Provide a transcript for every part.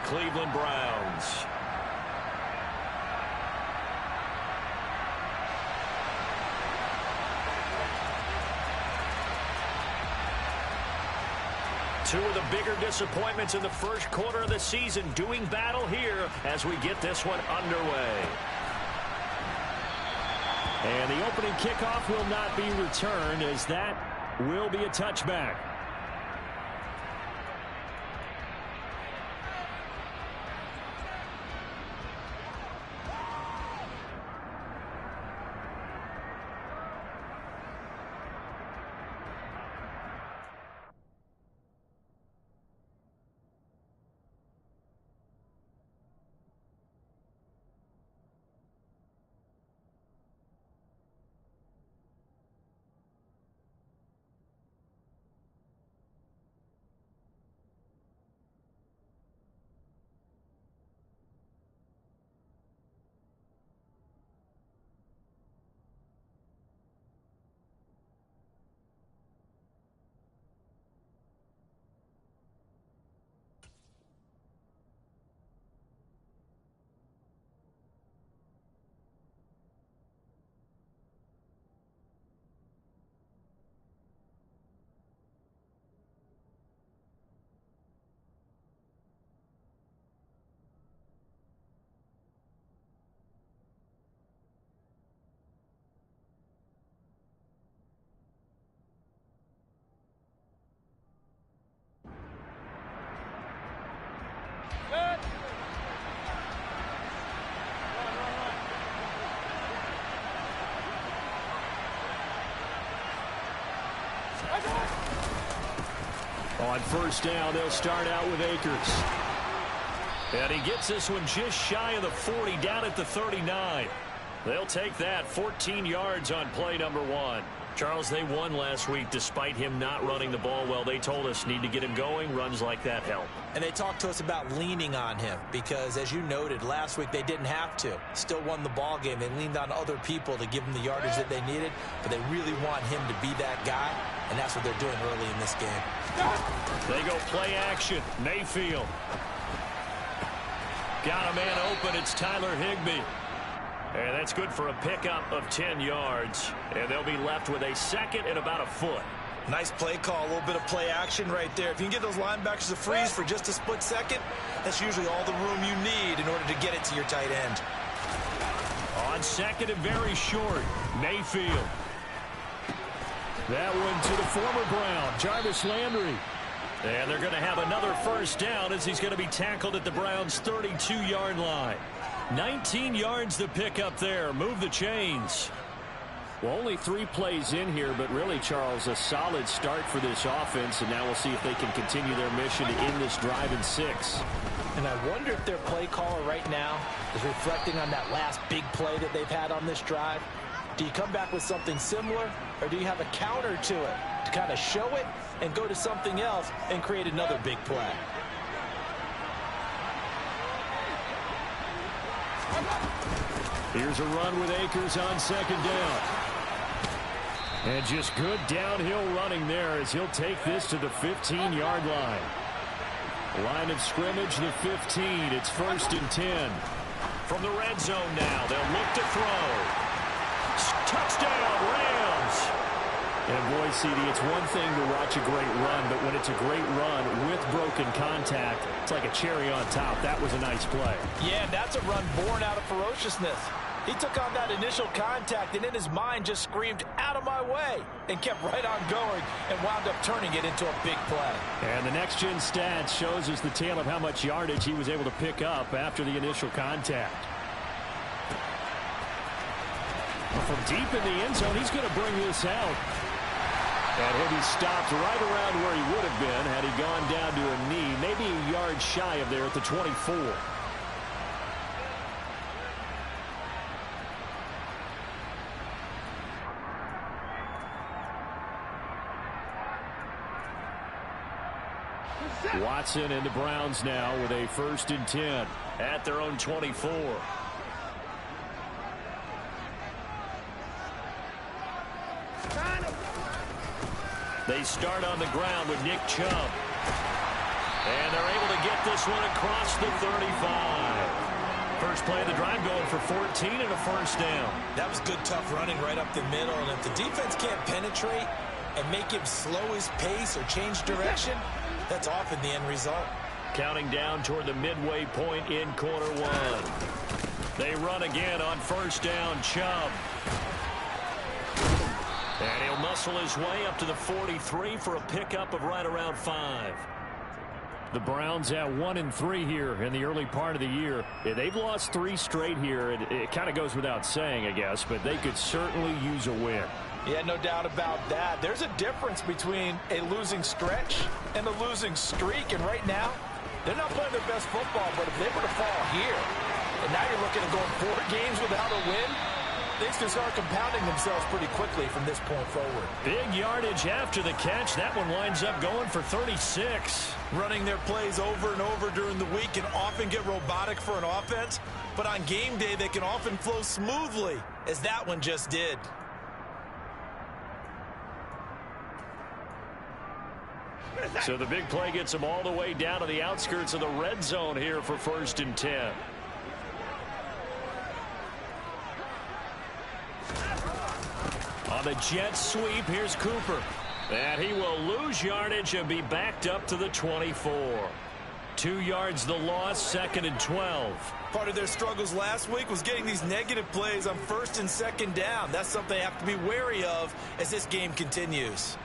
Cleveland Browns. Two of the bigger disappointments in the first quarter of the season doing battle here as we get this one underway. And the opening kickoff will not be returned, as that will be a touchback. On first down, they'll start out with Akers. And he gets this one just shy of the 40, down at the 39. They'll take that 14 yards on play number one. Charles, they won last week despite him not running the ball well. They told us need to get him going. Runs like that help. And they talked to us about leaning on him because, as you noted, last week they didn't have to. Still won the ball game. They leaned on other people to give them the yardage that they needed, but they really want him to be that guy, and that's what they're doing early in this game. They go play action. Mayfield. Got a man open. It's Tyler Higbee. And that's good for a pickup of 10 yards. And they'll be left with a second and about a foot. Nice play call, a little bit of play action right there. If you can get those linebackers to freeze for just a split second, that's usually all the room you need in order to get it to your tight end. On second and very short, Mayfield. That one to the former Brown, Jarvis Landry. And they're going to have another first down as he's going to be tackled at the Browns' 32-yard line. 19 yards to pick up there. Move the chains. Well, only 3 plays in here, but really, Charles, a solid start for this offense, and now we'll see if they can continue their mission to end this drive in 6. And I wonder if their play caller right now is reflecting on that last big play that they've had on this drive. Do you come back with something similar, or do you have a counter to it to kind of show it and go to something else and create another big play? Here's a run with Akers on second down. And just good downhill running there as he'll take this to the 15-yard line. Line of scrimmage, the 15. It's first and 10. From the red zone now, they'll look to throw. Touchdown, Rams! And boy, CD, it's one thing to watch a great run, but when it's a great run with broken contact, it's like a cherry on top. That was a nice play. Yeah, that's a run born out of ferociousness. He took on that initial contact and in his mind just screamed, "Out of my way," and kept right on going and wound up turning it into a big play. And the next-gen stats shows us the tale of how much yardage he was able to pick up after the initial contact. From deep in the end zone, he's going to bring this out. And he'll be stopped right around where he would have been had he gone down to a knee, maybe a yard shy of there at the 24. Watson and the Browns now with a first and 10 at their own 24. They start on the ground with Nick Chubb. And they're able to get this one across the 35. First play of the drive going for 14 and a first down. That was good, tough running right up the middle. And if the defense can't penetrate and make him slow his pace or change direction, that's often the end result. Counting down toward the midway point in quarter one. They run again on first down. Chubb. And he'll muscle his way up to the 43 for a pickup of right around 5. The Browns at 1-3 here in the early part of the year. They've lost 3 straight here. It kind of goes without saying, I guess, but they could certainly use a win. Yeah, no doubt about that. There's a difference between a losing stretch and a losing streak, and right now, they're not playing their best football, but if they were to fall here, and now you're looking at going 4 games without a win, things can start compounding themselves pretty quickly from this point forward. Big yardage after the catch. That one winds up going for 36. Running their plays over and over during the week can often get robotic for an offense, but on game day they can often flow smoothly, as that one just did. So the big play gets them all the way down to the outskirts of the red zone here for 1st and 10. On the jet sweep, here's Cooper. And he will lose yardage and be backed up to the 24. 2 yards the loss, 2nd and 12. Part of their struggles last week was getting these negative plays on 1st and 2nd down. That's something they have to be wary of as this game continues.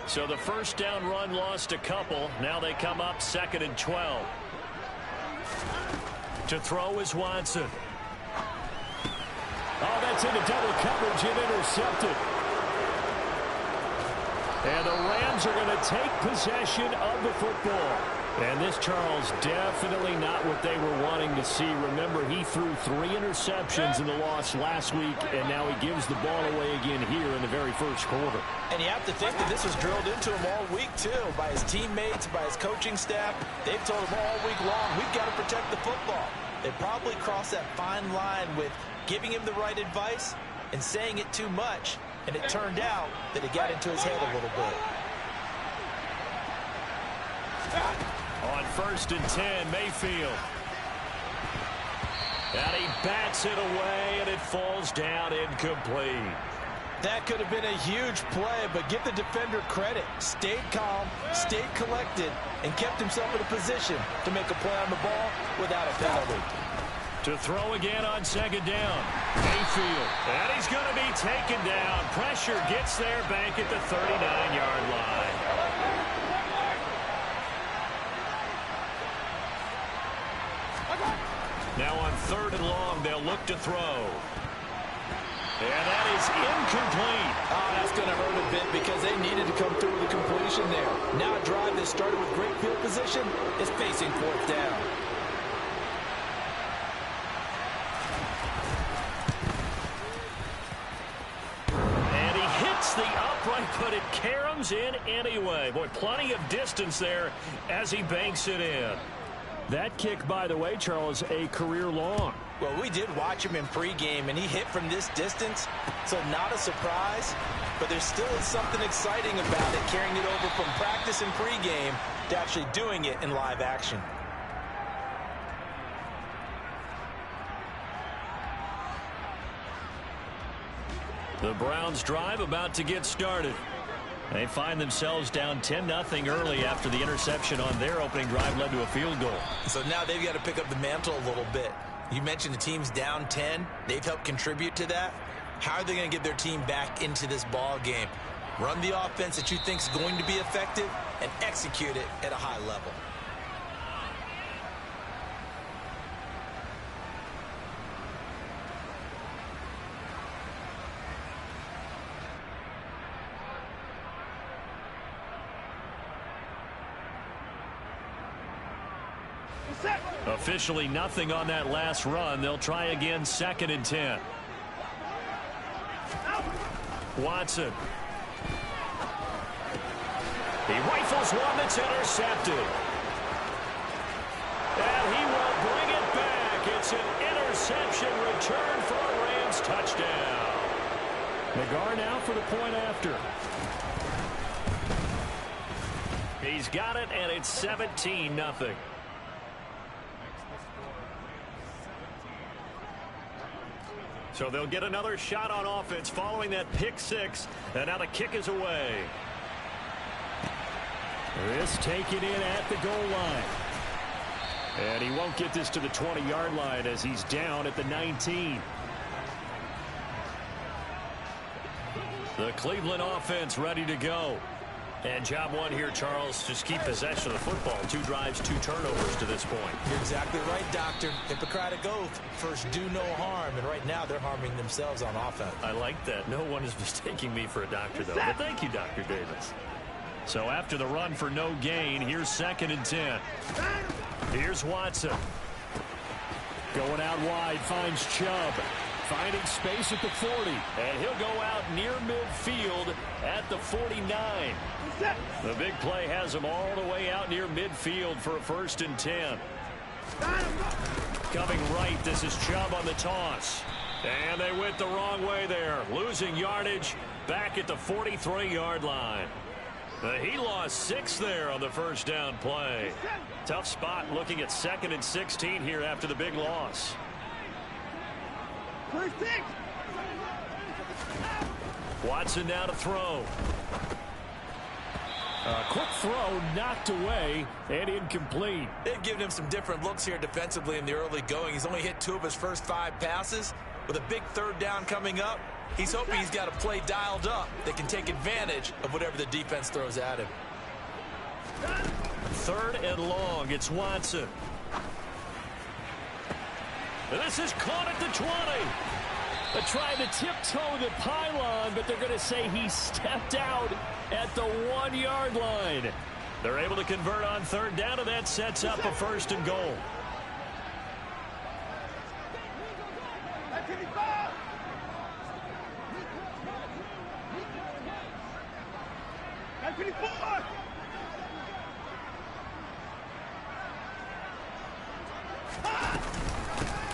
So the first down run lost a couple. Now they come up 2nd and 12. To throw is Watson. Oh, that's into double coverage and intercepted. And the Rams are going to take possession of the football. And this, Charles, definitely not what they were wanting to see. Remember, he threw 3 interceptions in the loss last week, and now he gives the ball away again here in the very first quarter. And you have to think that this was drilled into him all week, too, by his teammates, by his coaching staff. They've told him all week long, we've got to protect the football. They probably crossed that fine line with giving him the right advice and saying it too much, and it turned out that it got into his head a little bit. On 1st and 10, Mayfield. And he bats it away, and it falls down incomplete. That could have been a huge play, but give the defender credit. Stayed calm, stayed collected, and kept himself in a position to make a play on the ball without a penalty. To throw again on 2nd down. Mayfield. And he's going to be taken down. Pressure gets there back at the 39-yard line. Now on 3rd and long, they'll look to throw. And that is incomplete. Oh, that's going to hurt a bit because they needed to come through with a completion there. Now a drive that started with great field position is facing 4th down. And he hits the upright, but it caroms in anyway. Boy, plenty of distance there as he banks it in. That kick, by the way, Charles, a career long. Well, we did watch him in pregame, and he hit from this distance, so not a surprise. But there still is something exciting about it, carrying it over from practice and pregame to actually doing it in live action. The Browns drive about to get started. They find themselves down 10-0 early after the interception on their opening drive led to a field goal. So now they've got to pick up the mantle a little bit. You mentioned the team's down 10. They've helped contribute to that. How are they going to get their team back into this ball game? Run the offense that you think is going to be effective and execute it at a high level. Officially nothing on that last run. They'll try again 2nd and 10. Watson. He rifles one that's intercepted. And he will bring it back. It's It's an interception return for a Rams touchdown. Nagar now for the point after. He's got it, and it's 17-0. So they'll get another shot on offense following that pick six. And now the kick is away. This taken in at the goal line. And he won't get this to the 20-yard line as he's down at the 19. The Cleveland offense ready to go. And job one here, Charles, just keep possession of the football. 2 drives, 2 turnovers to this point. You're exactly right, Doctor. Hippocratic oath. First, do no harm. And right now, they're harming themselves on offense. I like that. No one is mistaking me for a doctor, though. But thank you, Dr. Davis. So after the run for no gain, here's 2nd and 10. Here's Watson. Going out wide, finds Chubb. Finding space at the 40. And he'll go out near midfield at the 49. The big play has him all the way out near midfield for a 1st and 10. Coming right, this is Chubb on the toss. And they went the wrong way there. Losing yardage back at the 43-yard line. He lost 6 there on the 1st down play. Tough spot looking at 2nd and 16 here after the big loss. Watson now to throw. A quick throw knocked away and incomplete. They've given him some different looks here defensively in the early going. He's only hit 2 of his first 5 passes. With a big 3rd down coming up, he's hoping he's got a play dialed up that can take advantage of whatever the defense throws at him. 3rd and long. It's Watson. And this is caught at the 20. They're trying to tiptoe the pylon, but they're going to say he stepped out at the 1-yard line. They're able to convert on 3rd down, and that sets up a 1st and goal.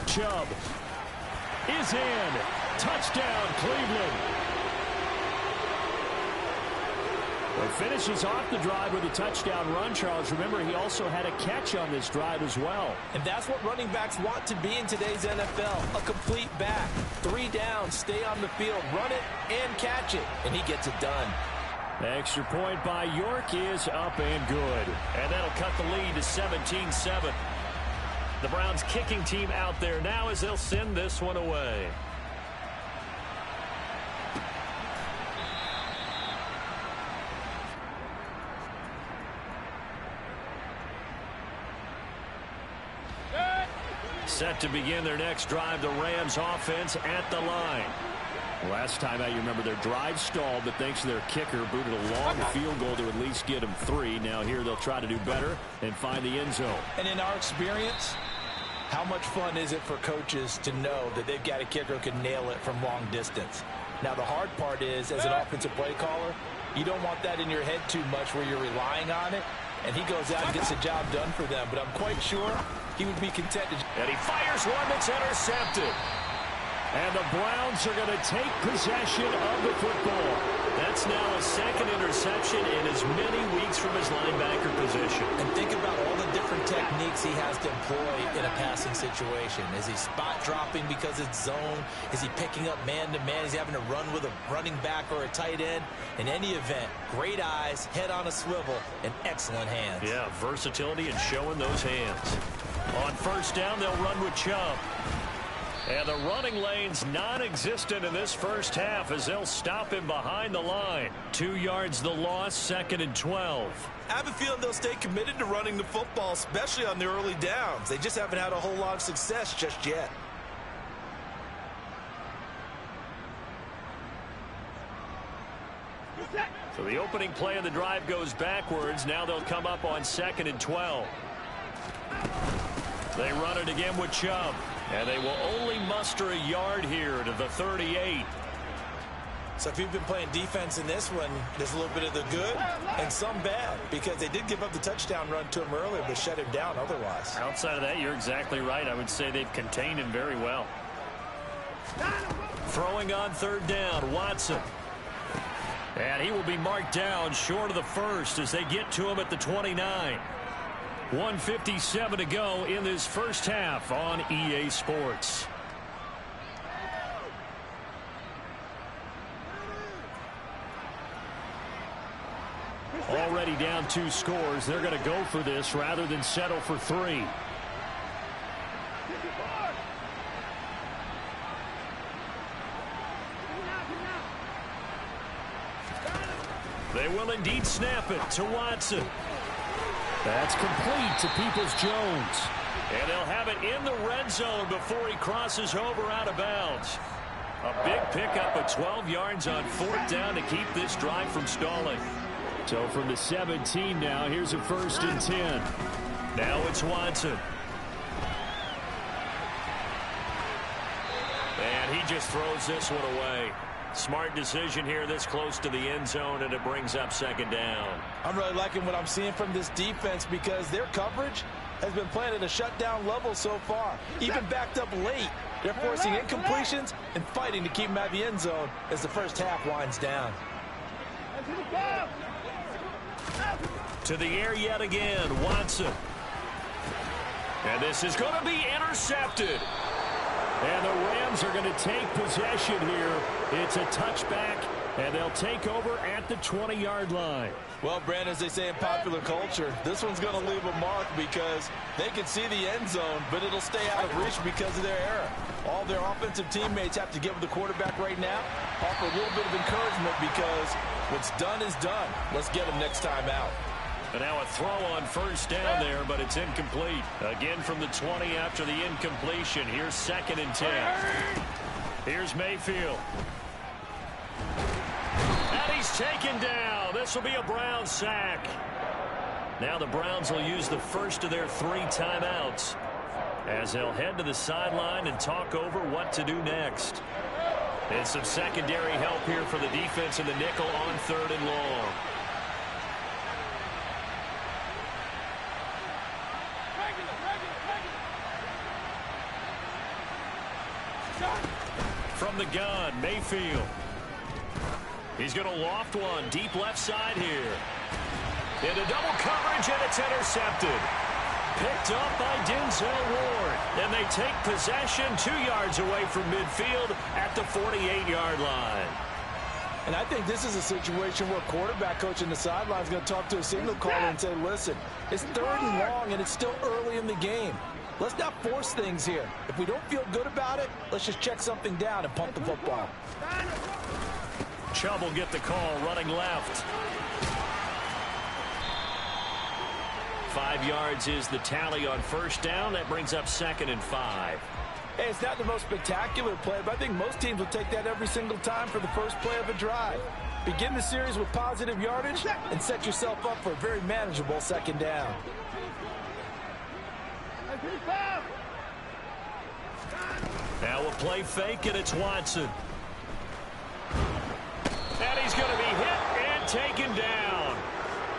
Chubb is in. Touchdown, Cleveland. Well, finishes off the drive with a touchdown run, Charles. Remember, he also had a catch on this drive as well. And that's what running backs want to be in today's NFL. A complete back. 3 downs, stay on the field, run it, and catch it. And he gets it done. The extra point by York is up and good. And that'll cut the lead to 17-7. The Browns kicking team out there now as they'll send this one away. Set to begin their next drive, the Rams offense at the line. Last time out, you remember their drive stalled, but thanks to their kicker, booted a long field goal to at least get them 3. Now here they'll try to do better and find the end zone. And in our experience, how much fun is it for coaches to know that they've got a kicker who can nail it from long distance? Now, the hard part is, as an offensive play caller, you don't want that in your head too much where you're relying on it, and he goes out and gets the job done for them. But I'm quite sure he would be content to... And he fires one that's intercepted. And the Browns are going to take possession of the football. That's now a 2nd interception in as many weeks from his linebacker position. And think about all the different techniques he has to employ in a passing situation. Is he spot dropping because it's zone? Is he picking up man-to-man? Is he having to run with a running back or a tight end? In any event, great eyes, head on a swivel, and excellent hands. Yeah, versatility and showing those hands. On 1st down, they'll run with Chubb. And the running lane's non-existent in this first half as they'll stop him behind the line. 2 yards the loss, 2nd and 12. I have a feeling they'll stay committed to running the football, especially on the early downs. They just haven't had a whole lot of success just yet. So the opening play of the drive goes backwards. Now they'll come up on 2nd and 12. They run it again with Chubb. And they will only muster a yard here to the 38. So if you've been playing defense in this one, there's a little bit of the good and some bad, because they did give up the touchdown run to him earlier, but shut him down otherwise. Outside of that, you're exactly right. I would say they've contained him very well. Throwing on third down, Watson. And he will be marked down short of the first as they get to him at the 29. 1:57 to go in this first half on EA Sports. Already down 2 scores. They're going to go for this rather than settle for 3. They will indeed snap it to Watson. That's complete to Peoples-Jones. And they'll have it in the red zone before he crosses over out of bounds. A big pickup of 12 yards on 4th down to keep this drive from stalling. So from the 17 now, here's a 1st and 10. Now it's Watson. And he just throws this one away. Smart decision here this close to the end zone, and it brings up 2nd down. I'm really liking what I'm seeing from this defense because their coverage has been playing at a shutdown level so far. Even backed up late, they're forcing incompletions and fighting to keep them out of the end zone as the first half winds down. To the air yet again, Watson. And this is going to be intercepted. And the Rams are going to take possession here. It's a touchback, and they'll take over at the 20-yard line. Well, Brandon, as they say in popular culture, this one's going to leave a mark because they can see the end zone, but it'll stay out of reach because of their error. All their offensive teammates have to give the quarterback right now, offer a little bit of encouragement because what's done is done. Let's get them next time out. And now a throw on 1st down there, but it's incomplete. Again from the 20 after the incompletion. Here's 2nd and 10. Here's Mayfield. And he's taken down. This will be a Browns sack. Now the Browns will use the first of their 3 timeouts as they'll head to the sideline and talk over what to do next. And some secondary help here for the defense in the nickel on 3rd and long. From the gun, Mayfield. He's going to loft one deep left side here. Into double coverage, and it's intercepted. Picked up by Denzel Ward. And they take possession 2 yards away from midfield at the 48-yard line. And I think this is a situation where quarterback coach in the sideline is going to talk to a signal caller and say, listen, it's 3rd and long, and it's still early in the game. Let's not force things here. If we don't feel good about it, let's just check something down and pump the football. Chubb will get the call running left. 5 yards is the tally on 1st down. That brings up 2nd and 5. Hey, it's not the most spectacular play, but I think most teams will take that every single time for the first play of a drive. Begin the series with positive yardage and set yourself up for a very manageable 2nd down. Now we'll play fake, and it's Watson. And he's going to be hit and taken down.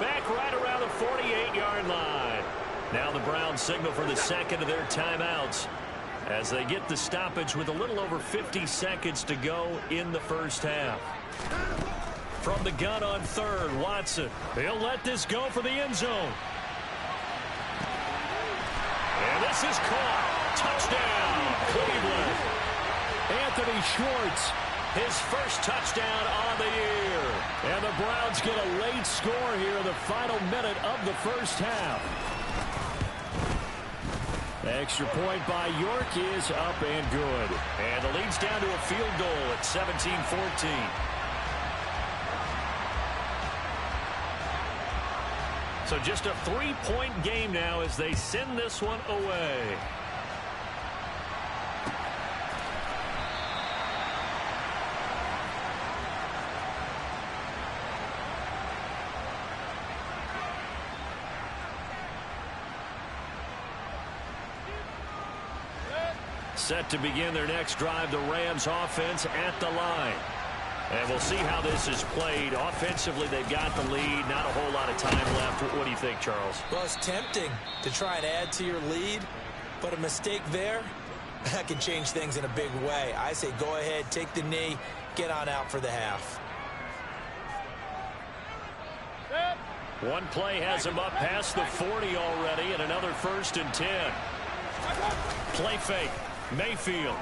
Back right around the 48-yard line. Now the Browns signal for the 2nd of their timeouts as they get the stoppage with a little over 50 seconds to go in the first half. From the gun on 3rd, Watson. He'll let this go for the end zone. And this is caught. Touchdown, Cleveland. Anthony Schwartz, his first touchdown on the year. And the Browns get a late score here in the final minute of the first half. The extra point by York is up and good. And the lead's down to a field goal at 17-14. So just a 3-point game now as they send this one away. Set to begin their next drive, the Rams offense at the line. And we'll see how this is played. Offensively, they've got the lead. Not a whole lot of time left. What do you think, Charles? Well, it's tempting to try and add to your lead, but a mistake there, that can change things in a big way. I say go ahead, take the knee, get on out for the half. One play has him up past the 40 already, and another 1st and 10. Play fake. Mayfield.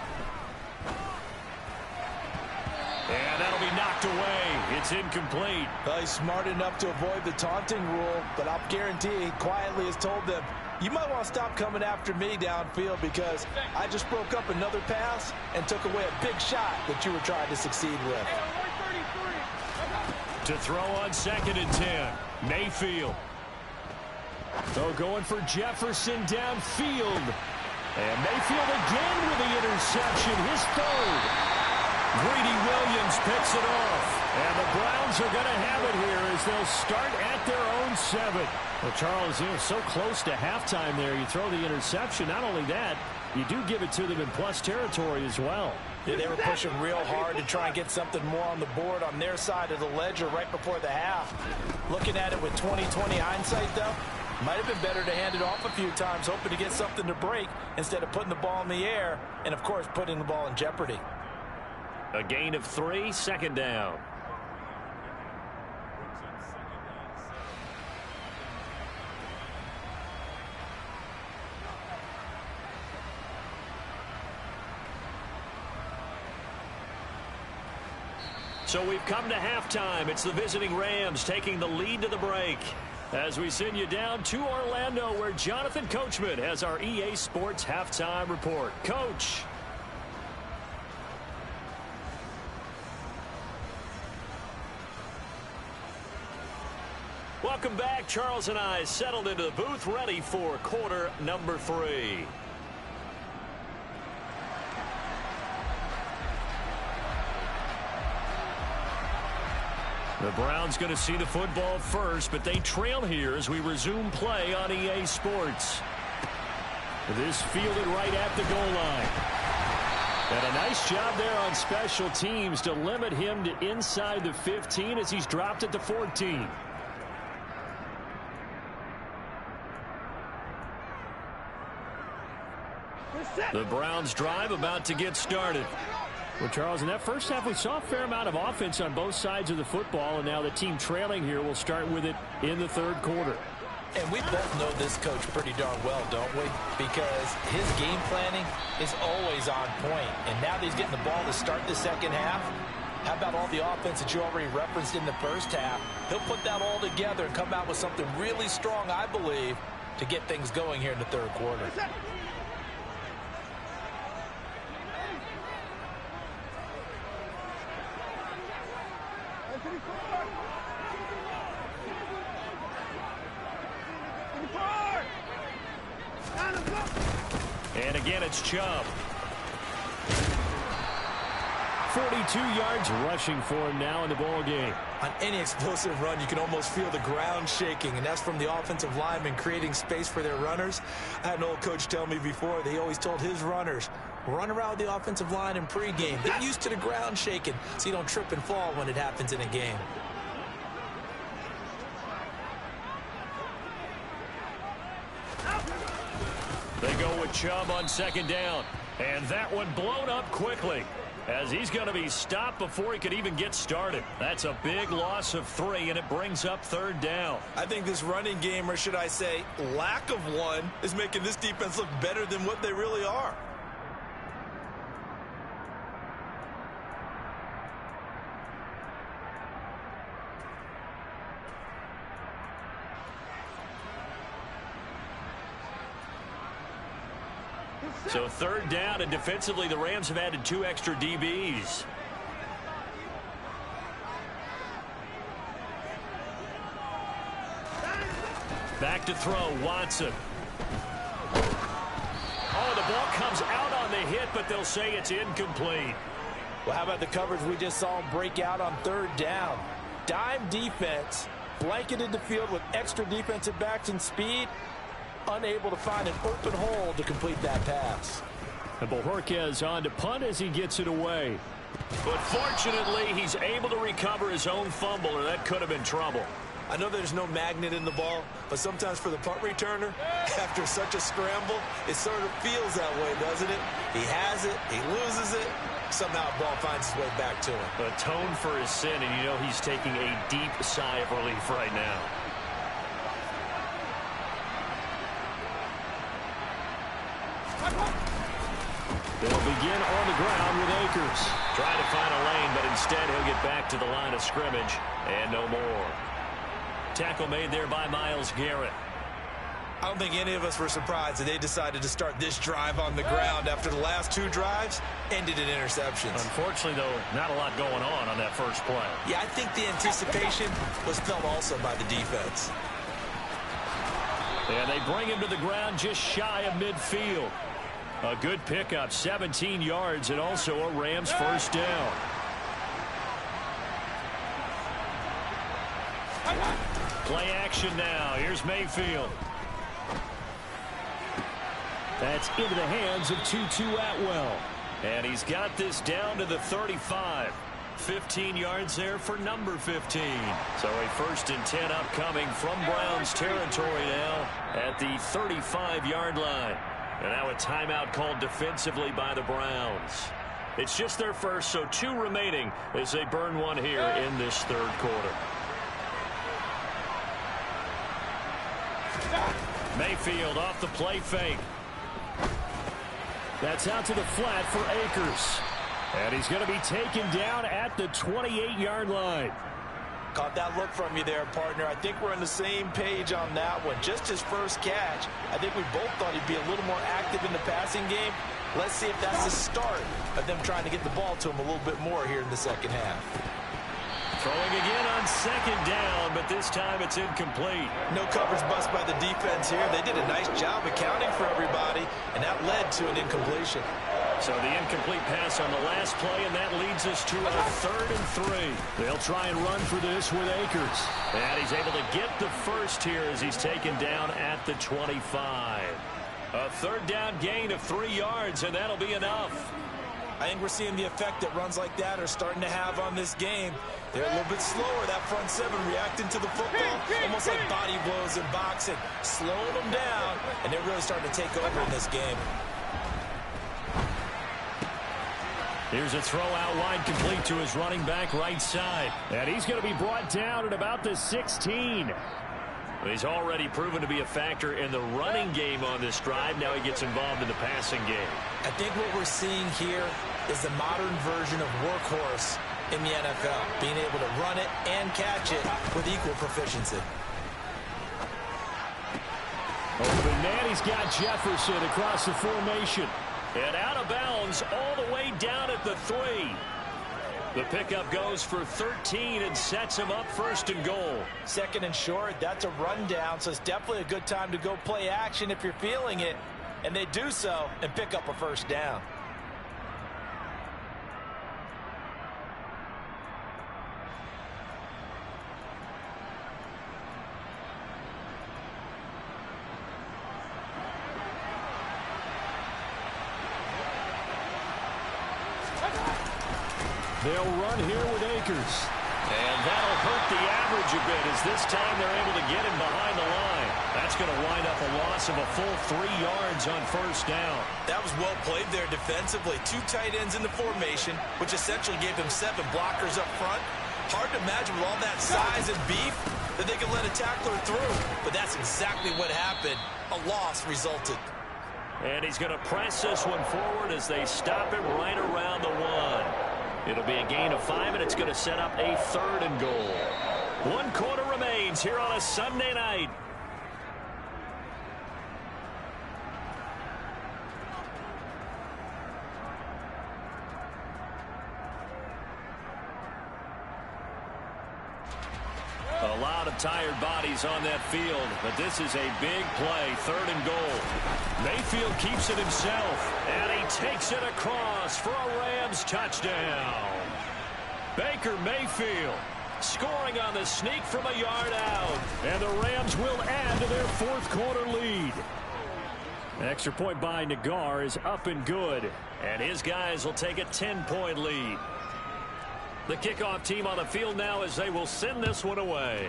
And that'll be knocked away. It's incomplete. Well, he's smart enough to avoid the taunting rule, but I'll guarantee he quietly has told them, you might want to stop coming after me downfield because I just broke up another pass and took away a big shot that you were trying to succeed with. To throw on 2nd and 10. Mayfield. Oh, going for Jefferson downfield. And Mayfield again with the interception. His 3rd. Greedy Williams picks it off. And the Browns are going to have it here as they'll start at their own 7. Well, Charles, so close to halftime there. You throw the interception. Not only that, you do give it to them in plus territory as well. Yeah, they were pushing real hard to try and get something more on the board on their side of the ledger right before the half. Looking at it with 20/20 hindsight, though, might have been better to hand it off a few times, hoping to get something to break instead of putting the ball in the air and, of course, putting the ball in jeopardy. A gain of 3, 2nd down. So we've come to halftime. It's the visiting Rams taking the lead to the break. As we send you down to Orlando, where Jonathan Coachman has our EA Sports halftime report. Coach. Welcome back. Charles and I settled into the booth, ready for quarter number 3. The Browns going to see the football first, but they trail here as we resume play on EA Sports. This fielded right at the goal line. And a nice job there on special teams to limit him to inside the 15 as he's dropped at the 14. The Browns drive about to get started. Well, Charles, in that first half, we saw a fair amount of offense on both sides of the football, and now the team trailing here will start with it in the 3rd quarter. And we both know this coach pretty darn well, don't we? Because his game planning is always on point. And now that he's getting the ball to start the 2nd half, how about all the offense that you already referenced in the first half? He'll put that all together and come out with something really strong, I believe, to get things going here in the 3rd quarter. And again, it's Chubb. 42 yards rushing for him now in the ball game. On any explosive run, you can almost feel the ground shaking, and that's from the offensive linemen creating space for their runners. I had an old coach tell me before, they always told his runners, run around the offensive line in pregame. Get used to the ground shaking so you don't trip and fall when it happens in a game. They go with Chubb on 2nd down. And that one blown up quickly as he's going to be stopped before he could even get started. That's a big loss of 3, and it brings up 3rd down. I think this running game, or should I say lack of one, is making this defense look better than what they really are. So 3rd down, and defensively the Rams have added 2 extra DBs. Back to throw, Watson. Oh, the ball comes out on the hit, but they'll say it's incomplete. Well, how about the coverage we just saw him break out on 3rd down? Dime defense, blanketed the field with extra defensive backs and speed, unable to find an open hole to complete that pass. And Bojorquez on to punt as he gets it away. But fortunately, he's able to recover his own fumble, or that could have been trouble. I know there's no magnet in the ball, but sometimes for the punt returner, after such a scramble, it sort of feels that way, doesn't it? He has it, he loses it, somehow the ball finds its way back to him. Atone for his sin, and you know he's taking a deep sigh of relief right now. They'll begin on the ground with Akers. Trying to find a lane, but instead he'll get back to the line of scrimmage, and no more. Tackle made there by Myles Garrett. I don't think any of us were surprised that they decided to start this drive on the ground after the last two drives ended in interceptions. Unfortunately, though, not a lot going on that first play. Yeah, I think the anticipation was felt also by the defense. And they bring him to the ground just shy of midfield. A good pickup, 17 yards, and also a Rams first down. Play action now. Here's Mayfield. That's into the hands of Tutu Atwell. And he's got this down to the 35. 15 yards there for number 15. So a 1st and 10 upcoming from Browns territory now at the 35-yard line. And now a timeout called defensively by the Browns. It's just their first, so 2 remaining as they burn one here in this third quarter. Mayfield off the play fake. That's out to the flat for Akers. And he's going to be taken down at the 28-yard line. Caught that look from you there, partner. I think we're on the same page on that one. Just his first catch. I think we both thought he'd be a little more active in the passing game. Let's see if that's the start of them trying to get the ball to him a little bit more here in the second half. Throwing again on 2nd down, but this time it's incomplete. No coverage bust by the defense here. They did a nice job accounting for everybody, and that led to an incompletion. So the incomplete pass on the last play, and that leads us to a 3rd and 3. They'll try and run for this with Akers. And he's able to get the first here as he's taken down at the 25. A 3rd down gain of 3 yards, and that'll be enough. I think we're seeing the effect that runs like that are starting to have on this game. They're a little bit slower, that front 7, reacting to the football, almost like body blows in boxing, slowing them down, and they're really starting to take over in this game. Here's a throw out wide, complete to his running back right side. And he's going to be brought down at about the 16. He's already proven to be a factor in the running game on this drive. Now he gets involved in the passing game. I think what we're seeing here is the modern version of workhorse in the NFL, being able to run it and catch it with equal proficiency. Over the net, he's got Jefferson across the formation. And out of bounds all the way down at the 3. The pickup goes for 13 and sets him up 1st and goal. 2nd and short, that's a rundown, so it's definitely a good time to go play action if you're feeling it. And they do so and pick up a 1st down. They'll run here with Akers. And that'll hurt the average a bit as this time they're able to get him behind the line. That's going to wind up a loss of a full 3 yards on 1st down. That was well played there defensively. 2 tight ends in the formation, which essentially gave him 7 blockers up front. Hard to imagine with all that size and beef that they could let a tackler through. But that's exactly what happened. A loss resulted. And he's going to press this one forward as they stop him right around the 1. It'll be a gain of 5, and it's going to set up a 3rd and goal. 1 quarter remains here on a Sunday night. A lot of tired bodies on that field, but this is a big play, 3rd and goal. Mayfield keeps it himself, and he takes it across for a Rams touchdown. Baker Mayfield scoring on the sneak from a yard out, and the Rams will add to their 4th quarter lead. An extra point by Nagar is up and good, and his guys will take a 10-point lead. The kickoff team on the field now as they will send this one away.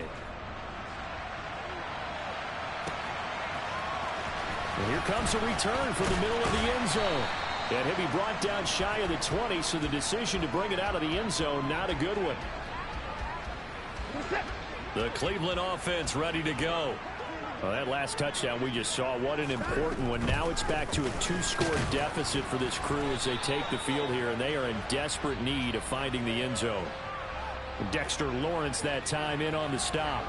And here comes a return from the middle of the end zone. And he'll be brought down shy of the 20, so the decision to bring it out of the end zone, not a good one. The Cleveland offense ready to go. Well, that last touchdown we just saw, what an important one. Now it's back to a 2-score deficit for this crew as they take the field here, and they are in desperate need of finding the end zone. Dexter Lawrence that time in on the stop.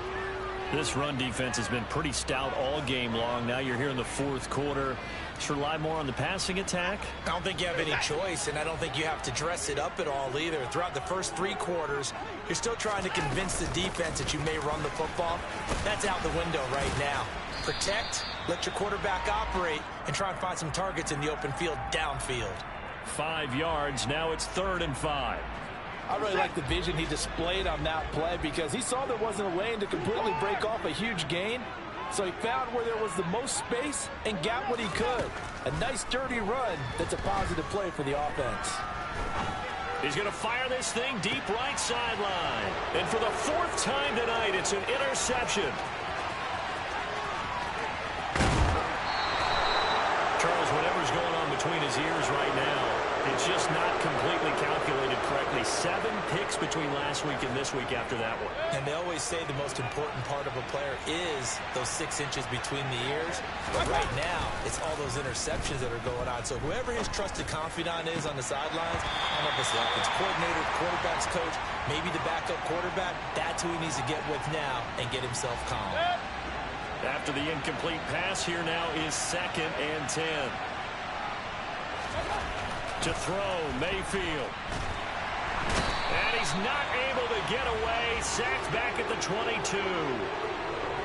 This run defense has been pretty stout all game long. Now you're here in the fourth quarter. Should rely more on the passing attack? I don't think you have any choice, and I don't think you have to dress it up at all either. Throughout the first 3 quarters, you're still trying to convince the defense that you may run the football. That's out the window right now. Protect, let your quarterback operate, and try and find some targets in the open field downfield. 5 yards. Now it's 3rd and 5. I really like the vision he displayed on that play because he saw there wasn't a lane to completely break off a huge gain. So he found where there was the most space and got what he could. A nice dirty run that's a positive play for the offense. He's going to fire this thing deep right sideline. And for the 4th time tonight, it's an interception. Charles, whatever's going on between his ears right now, it's just not completely calculated correctly. 7 picks between last week and this week after that one. And they always say the most important part of a player is those 6 inches between the ears. But right now, it's all those interceptions that are going on. So whoever his trusted confidant is on the sidelines, I don't know if it's the offense coordinator, quarterback's coach, maybe the backup quarterback, that's who he needs to get with now and get himself calm. After the incomplete pass, here now is 2nd and 10. To throw, Mayfield. And he's not able to get away. Sacked back at the 22.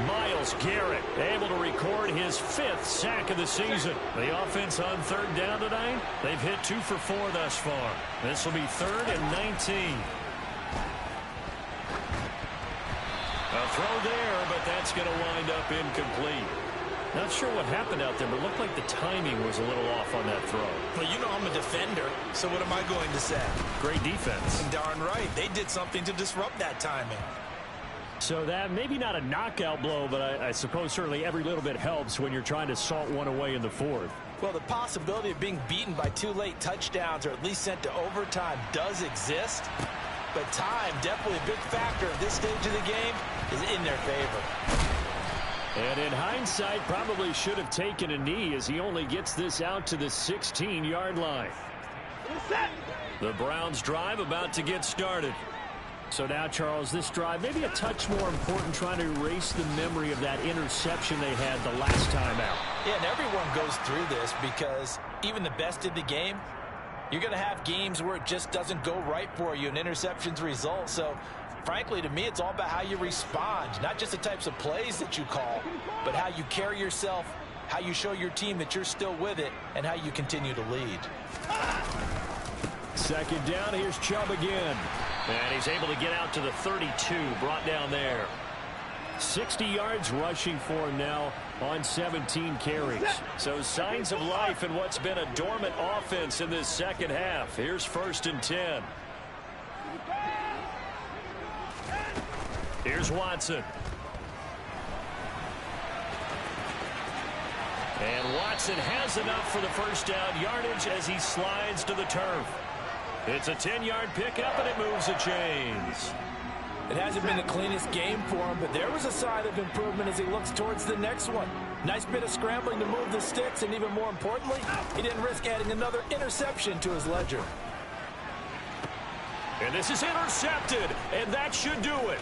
Myles Garrett able to record his 5th sack of the season. The offense on 3rd down tonight, they've hit 2 for 4 thus far. This will be 3rd and 19. A throw there, but that's going to wind up incomplete. Not sure what happened out there, but it looked like the timing was a little off on that throw. Well, you know I'm a defender, so what am I going to say? Great defense. Darn right. They did something to disrupt that timing. So that maybe not a knockout blow, but I suppose certainly every little bit helps when you're trying to salt one away in the 4th. Well, the possibility of being beaten by 2 late touchdowns or at least sent to overtime does exist. But time, definitely a big factor at this stage of the game, is in their favor. And in hindsight, probably should have taken a knee as he only gets this out to the 16-yard line. The Browns drive about to get started. So now, Charles, this drive maybe a touch more important, trying to erase the memory of that interception they had the last time out. Yeah, and everyone goes through this because even the best in the game, you're going to have games where it just doesn't go right for you and interceptions result. So, frankly, to me, it's all about how you respond, not just the types of plays that you call, but how you carry yourself, how you show your team that you're still with it, and how you continue to lead. 2nd down, here's Chubb again. And he's able to get out to the 32, brought down there. 60 yards rushing for him now on 17 carries. So signs of life in what's been a dormant offense in this second half. Here's 1st and 10. Here's Watson. And Watson has enough for the 1st down yardage as he slides to the turf. It's a 10-yard pickup, and it moves the chains. It hasn't been the cleanest game for him, but there was a sign of improvement as he looks towards the next one. Nice bit of scrambling to move the sticks, and even more importantly, he didn't risk adding another interception to his ledger. And this is intercepted, and that should do it.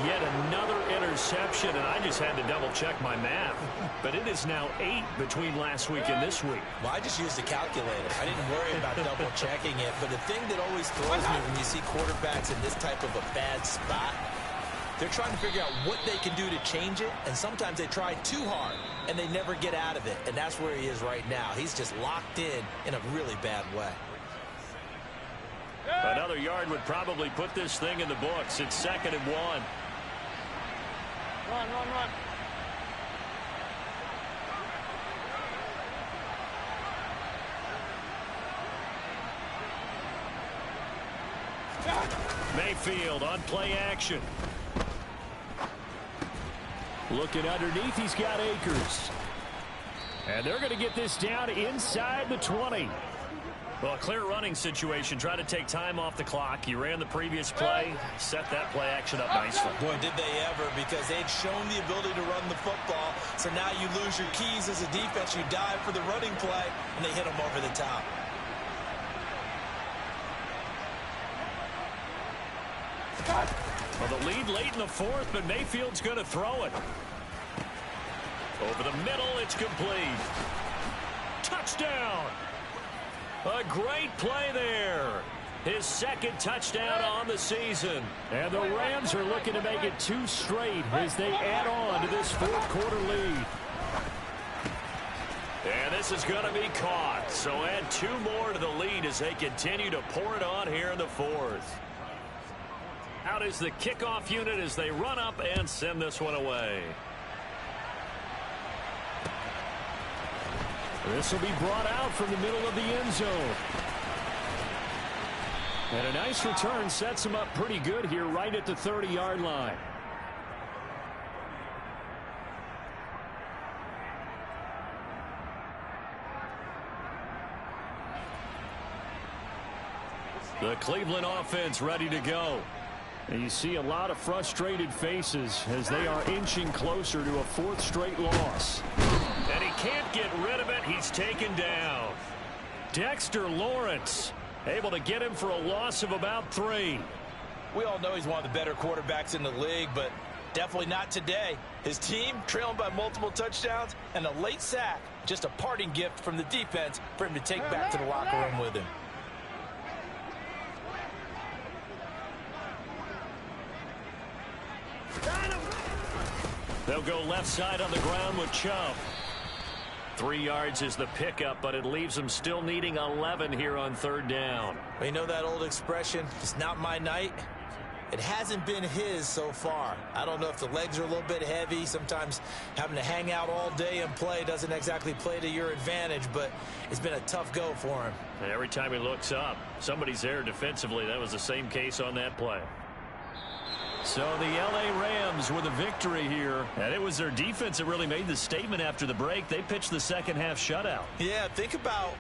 Yet another interception, and I just had to double-check my math. But it is now 8 between last week and this week. Well, I just used a calculator. I didn't worry about double-checking it. But the thing that always throws me when you see quarterbacks in this type of a bad spot, they're trying to figure out what they can do to change it, and sometimes they try too hard, and they never get out of it. And that's where he is right now. He's just locked in a really bad way. Another yard would probably put this thing in the books. It's 2nd and 1. Run. Mayfield on play action. Looking underneath, he's got Akers. And they're going to get this down inside the 20. Well, a clear running situation. Try to take time off the clock. You ran the previous play, set that play action up nicely. Boy, did they ever, because they'd shown the ability to run the football. So now you lose your keys as a defense. You dive for the running play, and they hit them over the top. Well, the lead late in the fourth, but Mayfield's going to throw it. Over the middle, it's complete. Touchdown! A great play there. His second touchdown on the season. And the Rams are looking to make it 2 straight as they add on to this fourth quarter lead. And this is going to be caught. So add 2 more to the lead as they continue to pour it on here in the fourth. Out is the kickoff unit as they run up and send this one away. This will be brought out from the middle of the end zone. And a nice return sets him up pretty good here right at the 30-yard line. The Cleveland offense ready to go. And you see a lot of frustrated faces as they are inching closer to a 4th straight loss. And he can't get rid of it. He's taken down. Dexter Lawrence able to get him for a loss of about 3. We all know he's one of the better quarterbacks in the league, but definitely not today. His team trailing by multiple touchdowns and a late sack. Just a parting gift from the defense for him to take back to the locker room with him. They'll go left side on the ground with Chubb. 3 yards is the pickup, but it leaves them still needing 11 here on 3rd down. We know that old expression, it's not my night. It hasn't been his so far. I don't know if the legs are a little bit heavy. Sometimes having to hang out all day and play doesn't exactly play to your advantage, but it's been a tough go for him. And every time he looks up, somebody's there defensively. That was the same case on that play. So the LA Rams with a victory here. And it was their defense that really made the statement after the break. They pitched the second half shutout. Yeah, think about